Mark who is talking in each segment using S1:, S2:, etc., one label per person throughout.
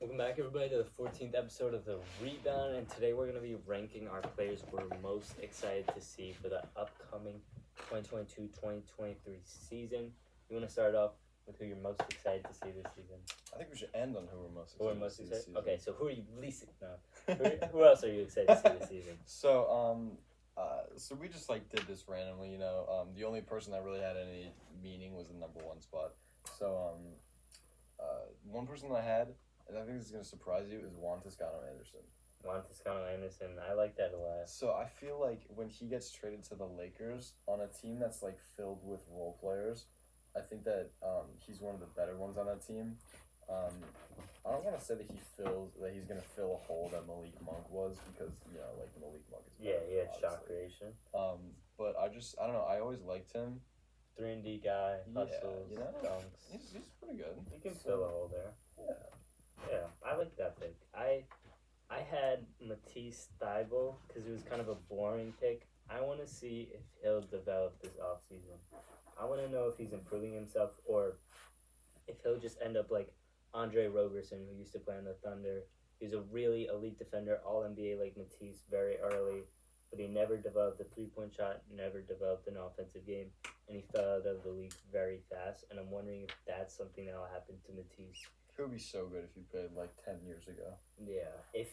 S1: Welcome back, everybody, to the 14th episode of the Rebound, and today we're going to be ranking our players we're most excited to see for the upcoming 2022-2023 season. You want to start off with who you're most excited to see this season?
S2: I think we should end on who we're most
S1: Who
S2: excited
S1: we're most
S2: to see
S1: excited?
S2: this season.
S1: Okay, so who are you least? No. Who else are you excited to see this season?
S2: So we just did this randomly, the only person that really had any meaning was the number one spot. So one person that I had, and I think this is going to surprise you, is Juan Toscano-Anderson.
S1: Juan Toscano-Anderson, I like that a lot.
S2: So I feel like when he gets traded to the Lakers on a team that's filled with role players, I think that he's one of the better ones on that team. I don't want to say that he's going to fill a hole that Malik Monk was, because Malik Monk is better,
S1: he had shot creation.
S2: But I don't know. I always liked him.
S1: 3-and-D guy, hustles, dunks.
S2: He's pretty good.
S1: He can fill a hole there.
S2: Yeah,
S1: I like that pick. I had Matisse Thybulle because he was kind of a boring pick. I want to see if he'll develop this offseason. I want to know if he's improving himself or if he'll just end up like Andre Roberson, who used to play on the Thunder. He's a really elite defender, all-NBA like Matisse very early, but he never developed a three-point shot, never developed an offensive game, and he fell out of the league very fast. And I'm wondering if that's something that will happen to Matisse.
S2: He would be so good if he played 10 years ago.
S1: Yeah, I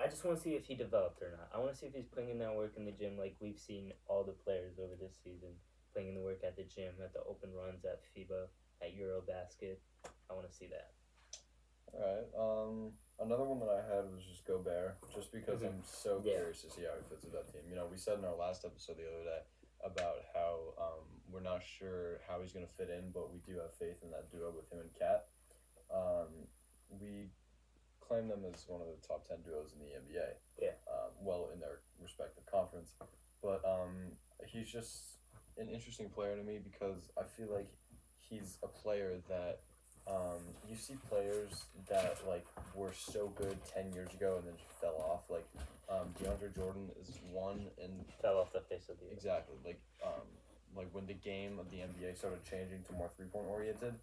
S1: just want to see if he developed or not. I want to see if he's putting in that work in the gym like we've seen all the players over this season, putting in the work at the gym, at the open runs, at FIBA, at Eurobasket. I want to see that.
S2: All right. Another one that I had was just Gobert, just because I'm so curious to see how he fits with that team. We said in our last episode the other day about how we're not sure how he's going to fit in, but we do have faith in that duo with him and Cat. We claim them as one of the top 10 duos in the NBA.
S1: Yeah.
S2: Well, in their respective conference. But he's just an interesting player to me because I feel like he's a player that you see players that were so good 10 years ago and then just fell off. DeAndre Jordan is one and
S1: fell off the face of the earth.
S2: Exactly. When the game of the NBA started changing to more 3-point oriented,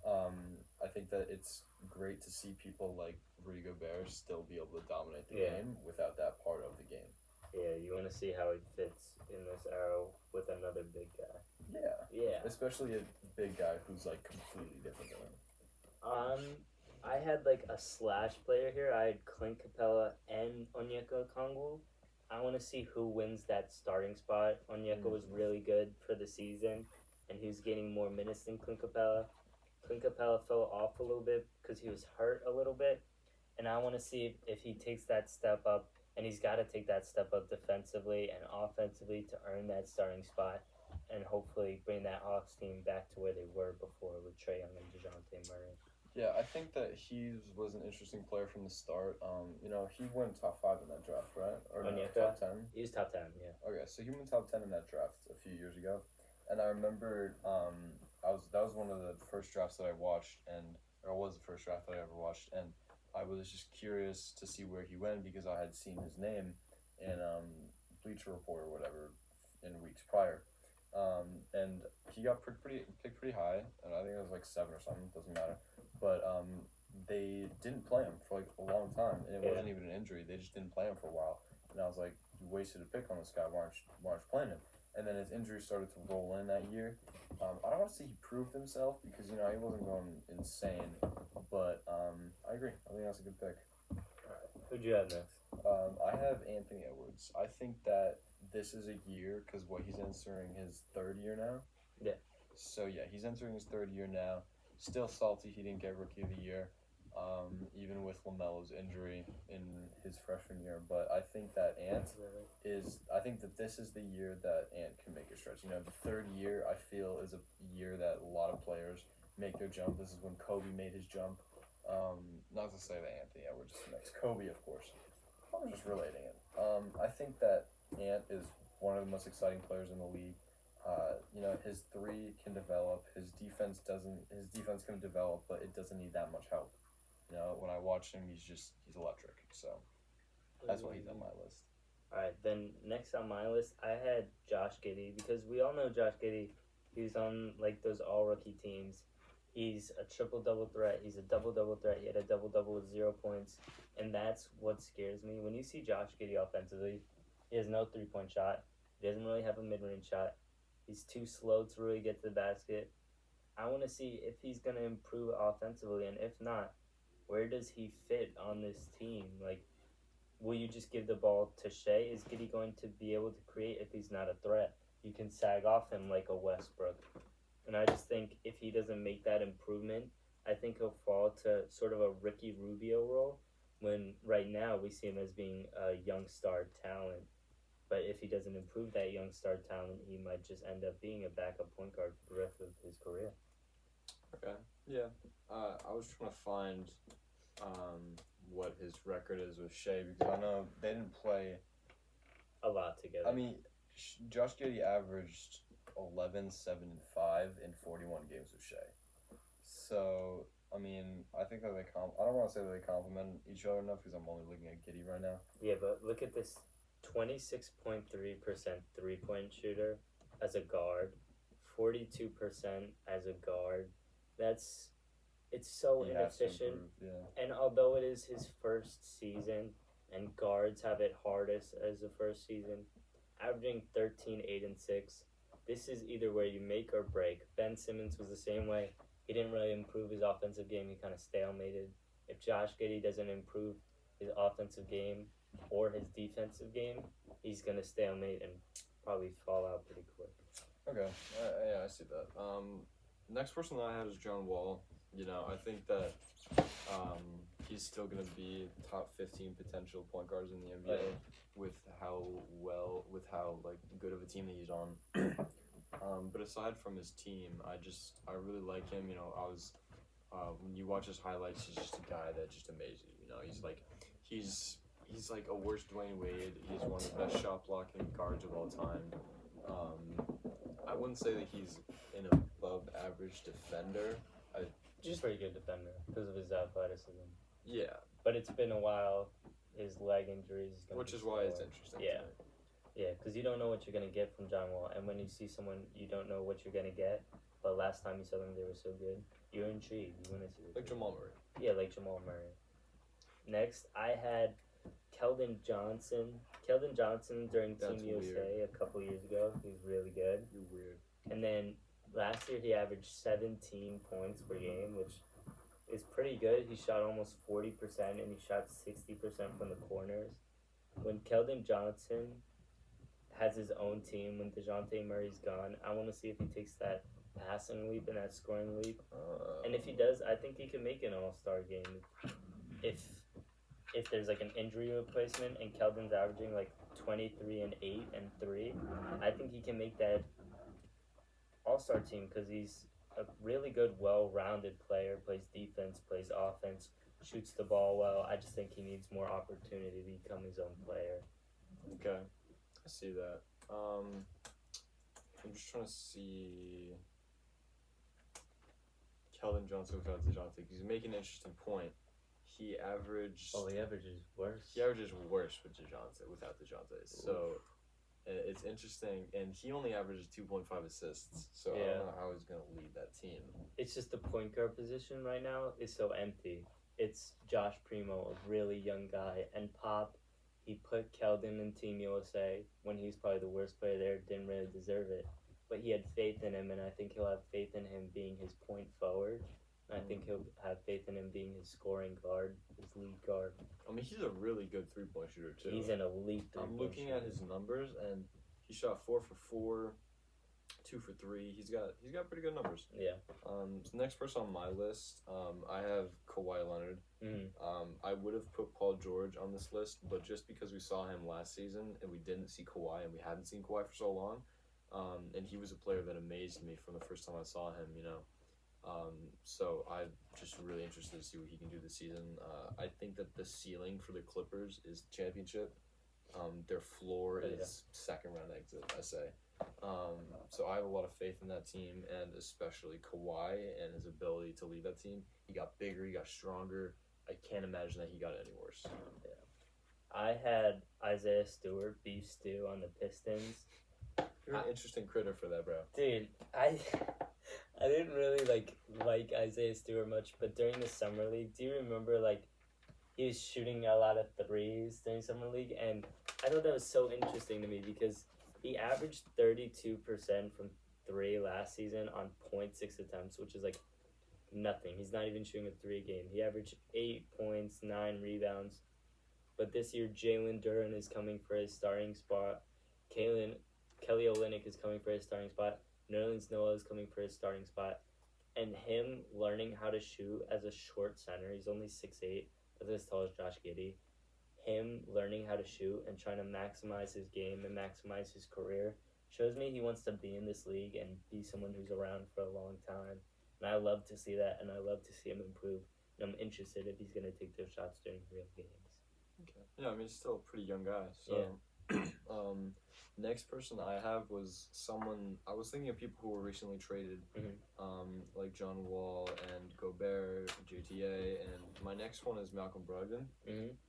S2: I think that it's great to see people like Rudy Gobert still be able to dominate the game without that part of the game.
S1: Yeah, you want to see how he fits in this era with another big guy.
S2: Yeah. Especially a big guy who's completely different than him.
S1: I had a slash player here. I had Clint Capella and Onyeka Okongwu. I want to see who wins that starting spot. Onyeka was really good for the season, and he was getting more minutes than Clint Capella. Clint Capella fell off a little bit because he was hurt a little bit, and I want to see if he takes that step up, and he's got to take that step up defensively and offensively to earn that starting spot and hopefully bring that Hawks team back to where they were before with Trae Young and DeJounte Murray.
S2: Yeah, I think that he was an interesting player from the start. He went top 5 in that draft, right? Or top 10?
S1: He was top 10, yeah.
S2: Okay, so he went top 10 in that draft a few years ago. And I remember that was one of the first drafts that I watched, or was the first draft that I ever watched, and I was just curious to see where he went because I had seen his name in Bleacher Report or whatever in weeks prior. And he got picked pretty high, and I think it was 7 or something, doesn't matter. But they didn't play him for a long time, and it wasn't even an injury. They just didn't play him for a while, and I was like, you wasted a pick on this guy. Why aren't you playing him? And then his injury started to roll in that year. I don't want to say he proved himself because he wasn't going insane, but I agree. I think that's a good pick.
S1: All right. Who'd you have next?
S2: I have Anthony Edwards. I think that this is a year because he's entering his 3rd year now.
S1: Yeah.
S2: So he's entering his 3rd year now. Still salty he didn't get Rookie of the Year, even with LaMelo's injury in his freshman year. But I think that I think that this is the year that Ant can make a stretch. The 3rd year I feel is a year that a lot of players make their jump. This is when Kobe made his jump. Not to say that Anthony Edwards is next. Kobe, of course. I'm just relating it. I think that Ant is one of the most exciting players in the league. His 3 can develop. His defense can develop, but it doesn't need that much help. When I watch him, he's electric. So that's why he's on my list.
S1: All right, then next on my list, I had Josh Giddey because we all know Josh Giddey. He's on those all rookie teams, He's a triple double threat. He's a double double threat. He had a double double with 0 points, and that's what scares me. When you see Josh Giddey offensively, he has no 3 point shot. He doesn't really have a mid range shot. He's too slow to really get to the basket. I want to see if he's gonna improve offensively, and if not, where does he fit on this team? Like, will you just give the ball to Shea? Is Giddey going to be able to create if he's not a threat? You can sag off him like a Westbrook. And I just think if he doesn't make that improvement, I think he'll fall to sort of a Ricky Rubio role when right now we see him as being a young star talent. But if he doesn't improve that young star talent, he might just end up being a backup point guard for the rest of his career.
S3: Okay. Yeah. I was trying to find what his record is with Shea because
S2: I know they didn't play
S1: A lot together.
S2: I mean, Josh Giddey averaged 11, 7, and 5 in 41 games with Shea. So, I mean, I think that I don't want to say that they complement each other enough because I'm only looking at Giddey right now.
S1: Yeah, but look at this 26.3% 3 point shooter as a guard, 42% as a guard. It's so
S2: He has to
S1: inefficient.
S2: improve, yeah.
S1: And although it is his first season, and guards have it hardest as the first season, averaging 13, 8, and 6, this is either where you make or break. Ben Simmons was the same way. He didn't really improve his offensive game. He kind of stalemated. If Josh Giddey doesn't improve his offensive game or his defensive game, he's going to stalemate and probably fall out pretty quick.
S3: Okay. Yeah, I see that. Next person that I had is John Wall. You know, I think that he's still going to be top 15 potential point guards in the NBA with how like good of a team that he's on. But aside from his team, I really like him. You know, when you watch his highlights, he's just a guy that just amazes you. You know, he's like a worse Dwayne Wade. He's one of the best shot blocking guards of all time. I wouldn't say that he's an above average defender.
S1: He's a pretty good defender because of his athleticism.
S3: Yeah,
S1: But it's been a while. His leg injuries.
S3: which is why it's interesting.
S1: Yeah.
S3: To me.
S1: Yeah, because you don't know what you're going to get from John Wall. And when you see someone, you don't know what you're going to get. But last time you saw them, they were so good. You're intrigued. You want to see it.
S3: Like Jamal Murray.
S1: Yeah, like Jamal Murray. Next, I had Keldon Johnson. Keldon Johnson during
S3: That's
S1: Team USA
S3: weird.
S1: a couple years ago. He was really good.
S3: You're weird.
S1: And then last year, he averaged 17 points per game, which is pretty good. He shot almost 40%, and he shot 60% from the corners. When Keldon Johnson has his own team, when DeJounte Murray's gone, I want to see if he takes that passing leap and that scoring leap. And if he does, I think he can make an all-star game. If there's like an injury replacement and Keldon's averaging like 23 and 8 and 3, I think he can make that all-star team because he's a really good, well-rounded player, plays defense, plays offense, shoots the ball well. I just think he needs more opportunity to become his own player.
S3: Okay, I see that. I'm just trying to see Keldon Johnson without DeJounte because he's making an interesting point. He averages
S1: worse.
S3: He averages worse with DeJounte without DeJounte. So it's interesting, and he only averages 2.5 assists. So I don't know how he's gonna lead that team.
S1: It's just the point guard position right now is so empty. It's Josh Primo, a really young guy, and Pop. He put Keldon in Team USA when he was probably the worst player there. Didn't really deserve it, but he had faith in him, and I think he'll have faith in him being his point forward. I think he'll have faith in him being his scoring guard, his lead guard.
S3: I mean, he's a really good 3-point shooter too.
S1: He's an elite 3-point
S3: I'm looking
S1: shooter.
S3: at his numbers, and he shot 4 for 4, 2 for 3. He's got pretty good numbers.
S1: Yeah.
S3: So next person on my list, I have Kawhi Leonard. I would have put Paul George on this list, but just because we saw him last season and we didn't see Kawhi, and we hadn't seen Kawhi for so long, and he was a player that amazed me from the first time I saw him. You know. So I'm just really interested to see what he can do this season. I think that the ceiling for the Clippers is the championship. Their floor is second round exit, I say. So I have a lot of faith in that team, and especially Kawhi and his ability to lead that team. He got bigger, he got stronger. I can't imagine that he got any worse.
S1: I had Isaiah Stewart, Beef Stew, on the Pistons.
S3: You're an interesting critter for that, bro.
S1: Dude, I didn't really like Isaiah Stewart much, but during the summer league, do you remember like he was shooting a lot of threes during summer league, and I thought that was so interesting to me because he averaged 32% from three last season on 0.6 attempts, which is like nothing. He's not even shooting a three a game. He averaged 8 points, 9 rebounds. But this year, Jalen Duren is coming for his starting spot. Kelly Olynyk is coming for his starting spot. Nerlens Noah is coming for his starting spot. And him learning how to shoot as a short center, he's only 6'8", that's as tall as Josh Giddey. Him learning how to shoot and trying to maximize his game and maximize his career shows me he wants to be in this league and be someone who's around for a long time. And I love to see that, and I love to see him improve. And I'm interested if he's going to take those shots during real games.
S3: Okay. Yeah, I mean, he's still a pretty young guy. So, next person I have was someone, I was thinking of people who were recently traded, like John Wall and Gobert, JTA, and my next one is Malcolm Brogdon,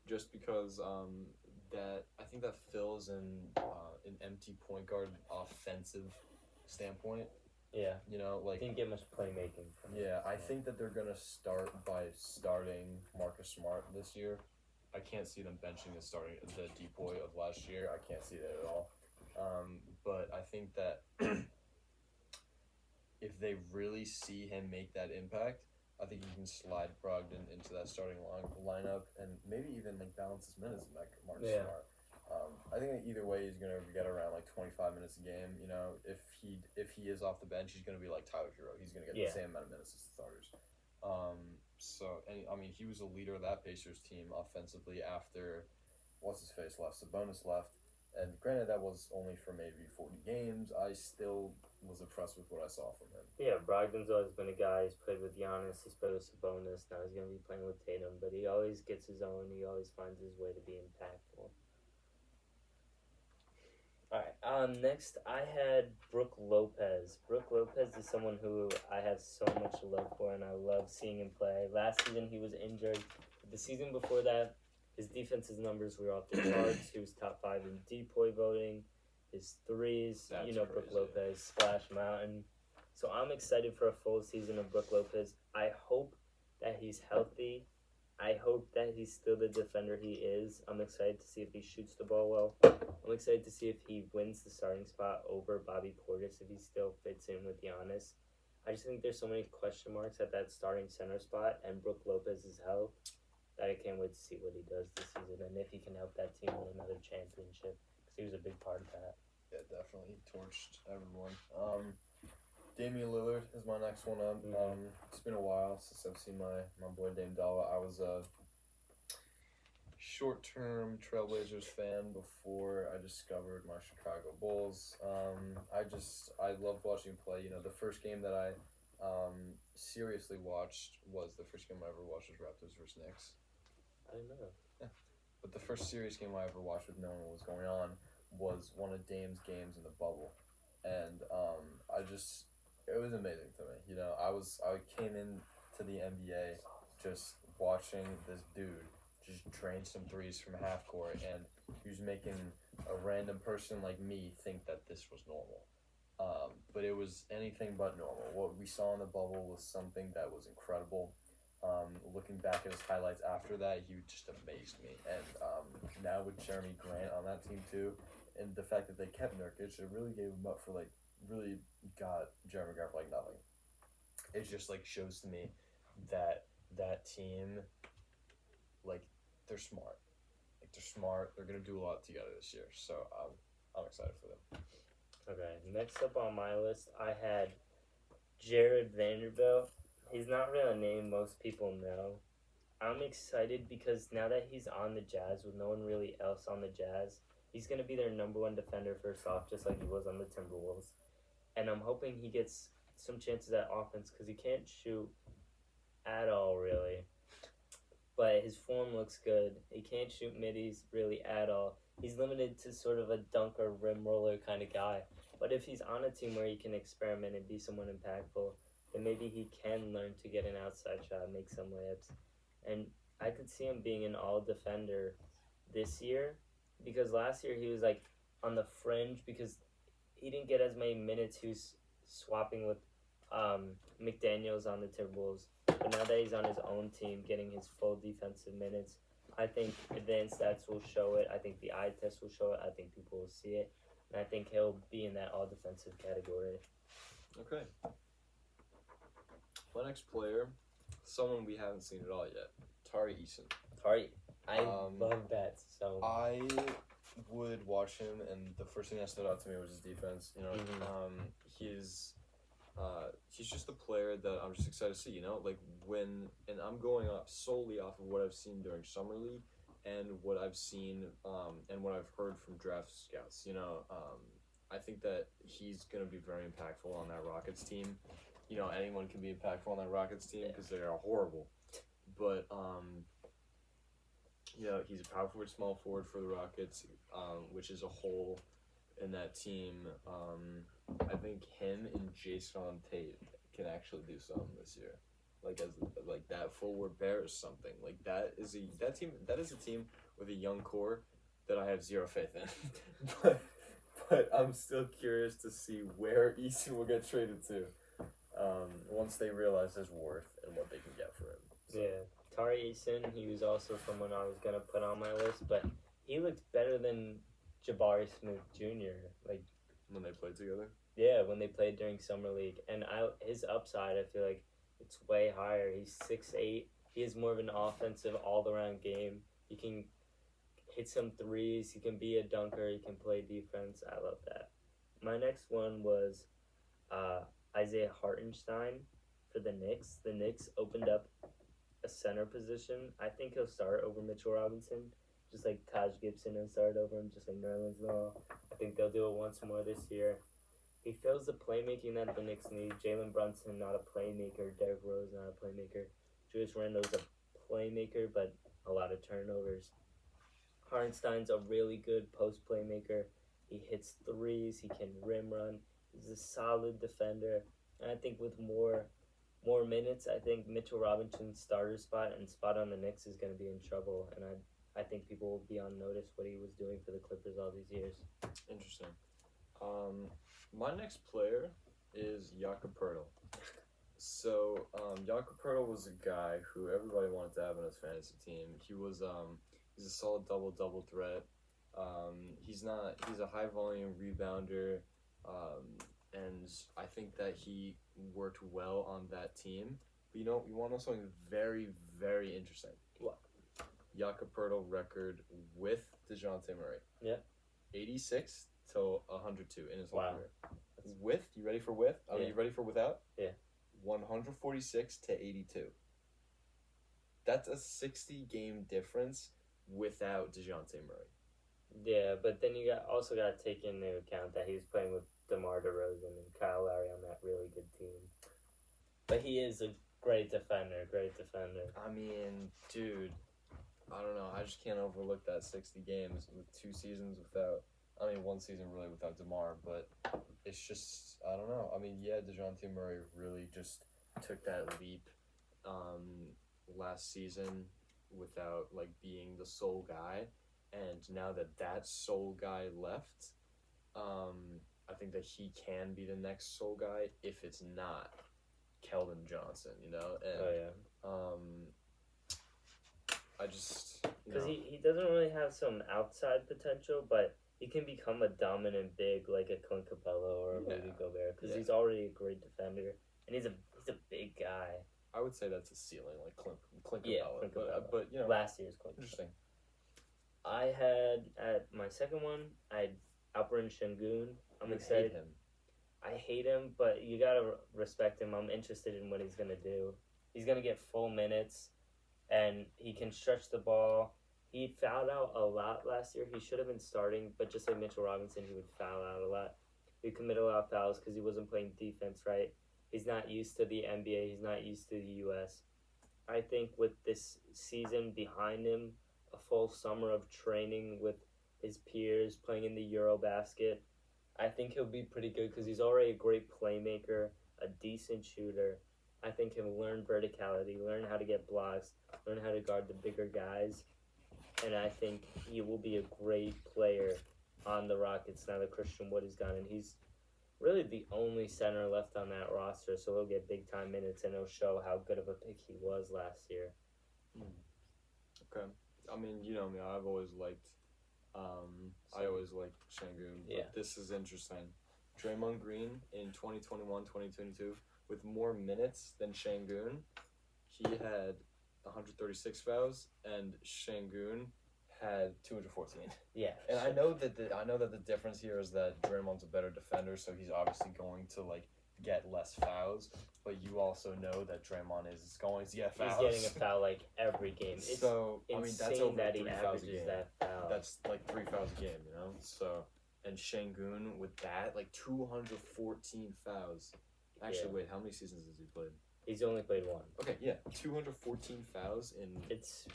S3: just because I think that fills in an empty point guard offensive standpoint.
S1: Yeah.
S3: You know, like
S1: didn't get much playmaking from him.
S2: Yeah, I think that they're gonna start by starting Marcus Smart this year. I can't see them benching the depoy of last year. I can't see that at all. But I think that if they really see him make that impact, I think you can slide Brogdon into that starting lineup and maybe even like balance his minutes like Marcus Smart. I think that either way he's gonna get around like 25 minutes a game. You know, if he is off the bench, he's gonna be like Tyler Hero. He's gonna get the same amount of minutes as the starters. I mean, he was a leader of that Pacers team offensively after what's-his-face left, Sabonis left. And granted, that was only for maybe 40 games. I still was impressed with what I saw from him.
S1: Yeah, Brogdon's always been a guy. He's played with Giannis. He's played with Sabonis. Now he's going to be playing with Tatum. But he always gets his own. He always finds his way to be impactful. Alright, next I had Brook Lopez. Brook Lopez is someone who I have so much love for, and I love seeing him play. Last season he was injured. The season before that, his defensive numbers were off the charts. He was top 5 in depoy voting. His threes,
S3: That's
S1: Brook
S3: crazy.
S1: Lopez, Splash Mountain. So I'm excited for a full season of Brook Lopez. I hope that he's healthy. I hope that he's still the defender he is. I'm excited to see if he shoots the ball well. I'm excited to see if he wins the starting spot over Bobby Portis, if he still fits in with Giannis. I just think there's so many question marks at that starting center spot, and Brook Lopez's health, that I can't wait to see what he does this season and if he can help that team win another championship, because he was a big part of that.
S2: Yeah, definitely. He torched everyone. Damian Lillard is my next one up. It's been a while since I've seen my boy Dame Dollar. I was a short-term Trailblazers fan before I discovered my Chicago Bulls. I loved watching him play. You know, the first game that I seriously watched was the first game I ever watched was Raptors versus Knicks.
S1: I don't know.
S2: Yeah. But the first serious game I ever watched with knowing what was going on was one of Dame's games in the bubble. And it was amazing to me. You know, I came into the NBA just watching this dude just drain some threes from half court, and he was making a random person like me think that this was normal. But it was anything but normal. What we saw in the bubble was something that was incredible. Looking back at his highlights after that, he just amazed me. And now with Jeremy Grant on that team too, and the fact that they kept Nurkic, it really gave him up for really got Jeremy Grant for nothing. It just shows to me that team, they're smart. They're smart. They're gonna do a lot together this year. So I'm excited for them.
S1: Okay, next up on my list, I had Jared Vanderbilt. He's not really a name most people know. I'm excited because now that he's on the Jazz with no one really else on the Jazz, he's going to be their number one defender first off, just like he was on the Timberwolves. And I'm hoping he gets some chances at offense because he can't shoot at all, really. But his form looks good. He can't shoot middies really at all. He's limited to sort of a dunker, rim roller kind of guy. But if he's on a team where he can experiment and be someone impactful, then maybe he can learn to get an outside shot, make some layups. And I could see him being an all-defender this year, because last year he was on the fringe because he didn't get as many minutes. He was swapping with McDaniels on the Timberwolves, but now that he's on his own team, getting his full defensive minutes, I think advanced stats will show it. I think the eye test will show it. I think people will see it, and I think he'll be in that all defensive category.
S3: Okay. My next player, someone we haven't seen at all yet, Tari Eason.
S1: I love that so much.
S2: I would watch him, and the first thing that stood out to me was his defense. You know, he's just a player that I'm just excited to see. You know, like and I'm going up solely off of what I've seen during summer league and what I've seen and what I've heard from draft scouts. You know, I think that he's gonna be very impactful on that Rockets team. You know, anyone can be impactful on that Rockets team because they are horrible, but you know, he's a power forward, small forward for the Rockets, which is a hole in that team. I think him and Jason Tate can actually do something this year. Like that forward bears something. Like that is a team with a young core that I have zero faith in. but I'm still curious to see where Easton will get traded to once they realize his worth and what they can get for him. So.
S1: Yeah. Tari Eason, he was also someone I was going to put on my list, but he looked better than Jabari Smith Jr. Like
S3: when they played together?
S1: Yeah, when they played during Summer League. And his upside, I feel like it's way higher. He's 6'8". He has more of an offensive all-around game. He can hit some threes. He can be a dunker. He can play defense. I love that. My next one was Isaiah Hartenstein for the Knicks. The Knicks opened up a center position. I think he'll start over Mitchell Robinson, just like Taj Gibson has started over him, just like Nerlens Noel. I think they'll do it once more this year. He fills the playmaking that the Knicks need. Jalen Brunson, not a playmaker. Derrick Rose, not a playmaker. Julius Randle's a playmaker, but a lot of turnovers. Hartenstein's a really good post playmaker. He hits threes. He can rim run. He's a solid defender. And I think with more minutes, I think Mitchell Robinson's starter spot and spot on the Knicks is going to be in trouble. And I think people will be on notice what he was doing for the Clippers all these years.
S3: Interesting. My next player is Jakob Poeltl. So, Jakob Poeltl was a guy who everybody wanted to have on his fantasy team. He's a solid double threat. He's a high volume rebounder. And I think that he worked well on that team. But you want to know something very, very interesting?
S1: What?
S3: Jakob Poeltl record with DeJounte Murray.
S1: Yeah.
S3: 86 to 102 in his whole
S1: Wow.
S3: career. With, you ready for with? I mean,
S1: Yeah.
S3: you ready for without?
S1: Yeah.
S3: 146 to 82. That's a 60-game difference without DeJounte Murray.
S1: Yeah, but then you also got to take into account that he's playing with DeMar DeRozan and Kyle Lowry on that really good team. But he is a great defender.
S3: I mean, dude, I don't know. I just can't overlook that 60 games with 2 seasons without. I mean, 1 season really without DeMar, but it's just, I don't know. I mean, yeah, DeJounte Murray really just took that leap last season without, like, being the sole guy. And now that sole guy left, I think that he can be the next sole guy if it's not Keldon Johnson, you know? And, I just...
S1: Because he doesn't really have some outside potential, but he can become a dominant big like a Clint Capella or a Rudy Gobert because he's already a great defender and he's a big guy.
S3: I would say that's a ceiling, like Clint
S1: Yeah,
S3: Capella.
S1: Clint Capella.
S3: But you know,
S1: Last year's Clint.
S3: Interesting.
S1: I had at my second one, I had Alperen Şengün. I'm excited.
S3: Hate him.
S1: I hate him, but you gotta respect him. I'm interested in what he's gonna do. He's gonna get full minutes, and he can stretch the ball. He fouled out a lot last year. He should have been starting, but just like Mitchell Robinson, he would foul out a lot. He committed a lot of fouls because he wasn't playing defense right. He's not used to the NBA. He's not used to the U.S. I think with this season behind him, a full summer of training with his peers, playing in the Eurobasket, I think he'll be pretty good because he's already a great playmaker, a decent shooter. I think he'll learn verticality, learn how to get blocks, learn how to guard the bigger guys. And I think he will be a great player on the Rockets now that Christian Wood is gone. And he's really the only center left on that roster, so he'll get big time minutes and it'll show how good of a pick he was last year.
S3: Okay. I mean, you know me, I've always liked I always liked Şengün, but
S1: Yeah.
S3: this is interesting. Draymond Green in 2021-2022 with more minutes than Şengün, he had 136 fouls, and Şengün had 214.
S1: Yeah.
S2: And I know that the difference here is that Draymond's a better defender, so he's obviously going to like get less fouls. But you also know that Draymond is going to get fouls.
S1: He's getting a foul like every game. It's
S2: so I mean that's over
S1: that he
S2: 3 fouls a
S1: averages
S2: game.
S1: that foul.
S3: That's like 3 fouls a game, you know? So, and Şengün with that, like 214 fouls. Actually, wait, how many seasons has he played?
S1: He's only played one.
S3: Okay, yeah, 214 fouls in
S1: It's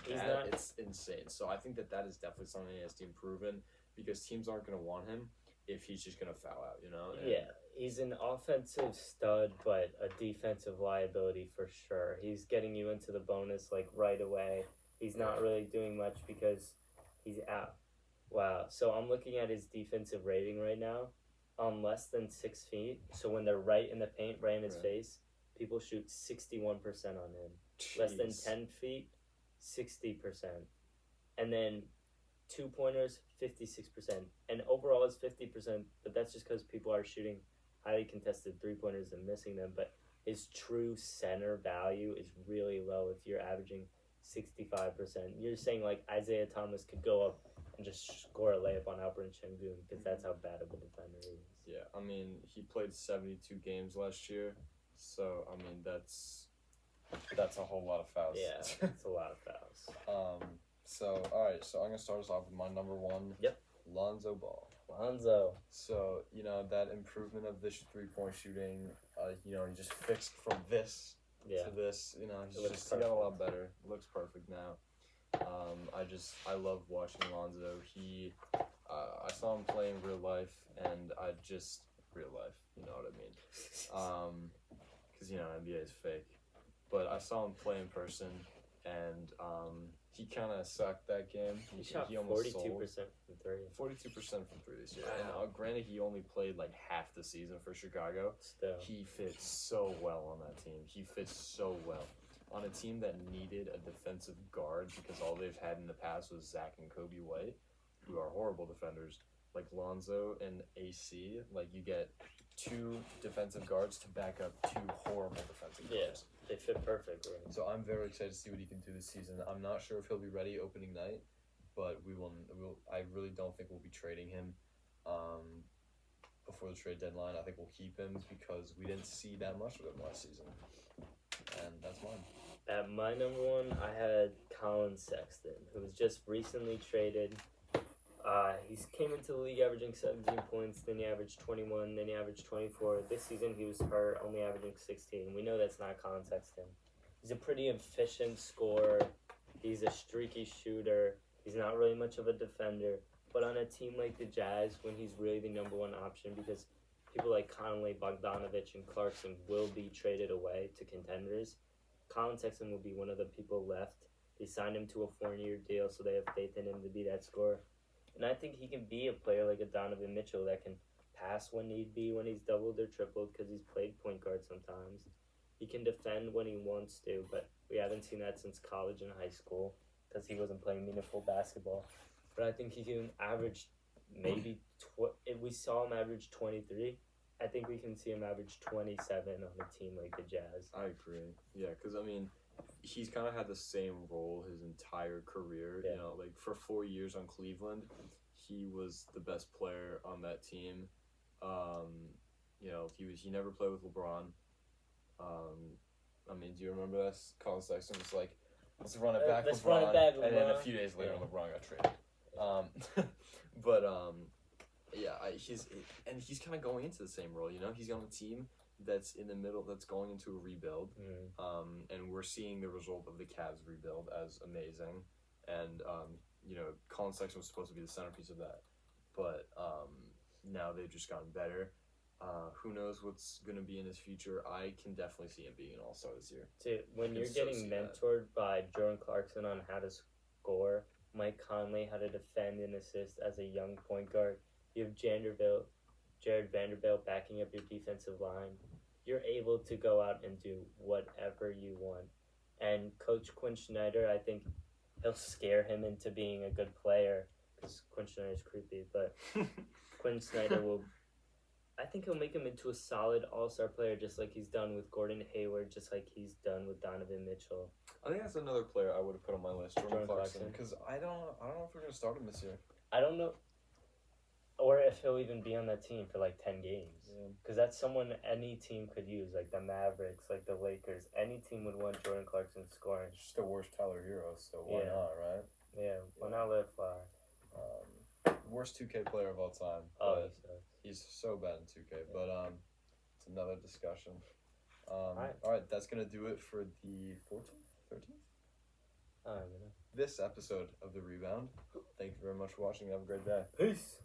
S3: insane. So I think that is definitely something he has to improve in, because teams aren't going to want him if he's just going to foul out, you know? And
S1: he's an offensive stud, but a defensive liability for sure. He's getting you into the bonus like right away. He's not really doing much because he's out. Wow. So I'm looking at his defensive rating right now. On less than 6 feet. So when they're right in the paint, right in his face, people shoot 61% on him.
S3: Jeez.
S1: Less than 10 feet, 60%. And then 2-pointers, 56%. And overall it's 50%, but that's just because people are shooting highly contested 3-pointers and missing them. But his true center value is really low if you're averaging 65%. You're saying like Isaiah Thomas could go up and just score a layup on Alperen Şengün because that's how bad of a defender he is.
S3: Yeah, I mean, he played 72 games last year, so, I mean, that's
S2: a whole lot of fouls.
S1: Yeah, that's a lot of fouls.
S2: So, alright, so I'm going to start us off with my number one.
S1: Yep.
S2: Lonzo Ball.
S1: Lonzo.
S2: So, you know, that improvement of this 3-point shooting, you know, he just fixed from this to this, you know,
S3: he got a lot better. It looks perfect now. I love watching Lonzo. I saw him play in real life, and real life, you know what I mean? Because, you know, NBA is fake. But I saw him play in person, and he kind of sucked that game.
S1: He shot 42% from 3.
S3: 42% from 3 this year. Wow. And granted, he only played like half the season for Chicago.
S1: Still.
S3: He fits so well on that team. He fits so well. On a team that needed a defensive guard because all they've had in the past was Zach and Kobe White, who are horrible defenders, like Lonzo and AC, like you get 2 defensive guards to back up 2 horrible defensive guards.
S1: They fit perfectly.
S2: So I'm very excited to see what he can do this season. I'm not sure if he'll be ready opening night, but I really don't think we'll be trading him before the trade deadline. I think we'll keep him because we didn't see that much of him last season. And that's mine.
S1: At my number one, I had Colin Sexton, who was just recently traded. He came into the league averaging 17 points, then he averaged 21, then he averaged 24. This season he was hurt, only averaging 16. We know that's not Colin Sexton. He's a pretty efficient scorer. He's a streaky shooter. He's not really much of a defender. But on a team like the Jazz, when he's really the number one option, because people like Conley, Bogdanovich, and Clarkson will be traded away to contenders, Colin Sexton will be one of the people left. They signed him to a 4-year deal, so they have faith in him to be that scorer. And I think he can be a player like a Donovan Mitchell that can pass when need be, when he's doubled or tripled, because he's played point guard sometimes. He can defend when he wants to, but we haven't seen that since college and high school because he wasn't playing meaningful basketball. But I think he can average maybe, if we saw him average 23, I think we can see him average 27 on a team like the Jazz.
S3: I agree. Yeah, because, I mean, he's kind of had the same role his entire career.
S1: Yeah.
S3: You know, like for 4 years on Cleveland, he was the best player on that team. You know, he never played with LeBron. I mean, do you remember this? Colin Sexton was like, let's run it back,
S1: let's
S3: LeBron.
S1: run it back,
S3: And then a
S1: LeBron.
S3: few days later, LeBron got traded. But yeah, he's kind of going into the same role. You know, he's on a team that's in the middle, that's going into a rebuild. And we're seeing the result of the Cavs rebuild as amazing. And you know, Colin Sexton was supposed to be the centerpiece of that, but now they've just gotten better. Who knows what's going to be in his future? I can definitely see him being an all-star this year.
S1: Dude, when you're getting mentored by Jordan Clarkson on how to score, Mike Conley how to defend and assist as a young point guard, you have Vanderbilt, Jared Vanderbilt backing up your defensive line, you're able to go out and do whatever you want. And Coach Quinn Snyder, I think he'll scare him into being a good player because Quinn Snyder's creepy, but Quinn Snyder will. I think he'll make him into a solid all-star player, just like he's done with Gordon Hayward, just like he's done with Donovan Mitchell.
S3: I think that's another player I would have put on my list, Jordan Clarkson.
S2: Because I don't know if we're gonna start him this year.
S1: I don't know, or if he'll even be on that team for like 10 games. Because that's someone any team could use, like the Mavericks, like the Lakers. Any team would want Jordan Clarkson scoring.
S2: He's just the worst Tyler Hero, so why not, right?
S1: Yeah, why not let it fly?
S2: Worst 2K player of all time.
S1: Oh,
S2: he's so bad in 2K.
S1: Yeah.
S2: But it's another discussion. All
S1: right.
S2: That's gonna do it for the 14th, 13th.
S1: I don't know.
S2: This episode of the Rebound. Thank you very much for watching. Have a great day.
S1: Peace.